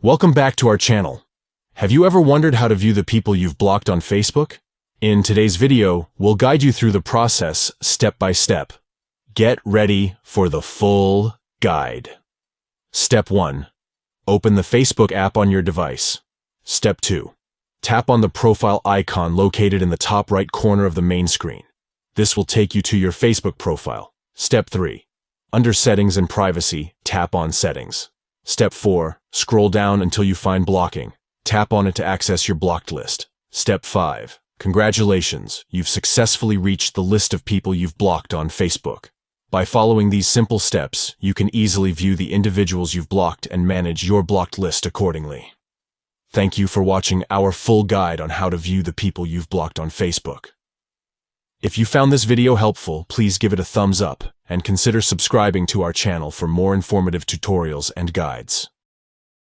Welcome back to our channel. Have you ever wondered how to view the people you've blocked on Facebook? In today's video, we'll guide you through the process step by step. Get ready for the full guide. Step 1. Open the Facebook app on your device. Step 2. Tap on the profile icon located in the top right corner of the main screen. This will take you to your Facebook profile. Step 3. Under Settings and Privacy, tap on Settings. Step 4. Scroll down until you find Blocking. Tap on it to access your blocked list. Step 5. Congratulations, you've successfully reached the list of people you've blocked on Facebook. By following these simple steps, you can easily view the individuals you've blocked and manage your blocked list accordingly. Thank you for watching our full guide on how to view the people you've blocked on Facebook. If you found this video helpful, please give it a thumbs up and consider subscribing to our channel for more informative tutorials and guides.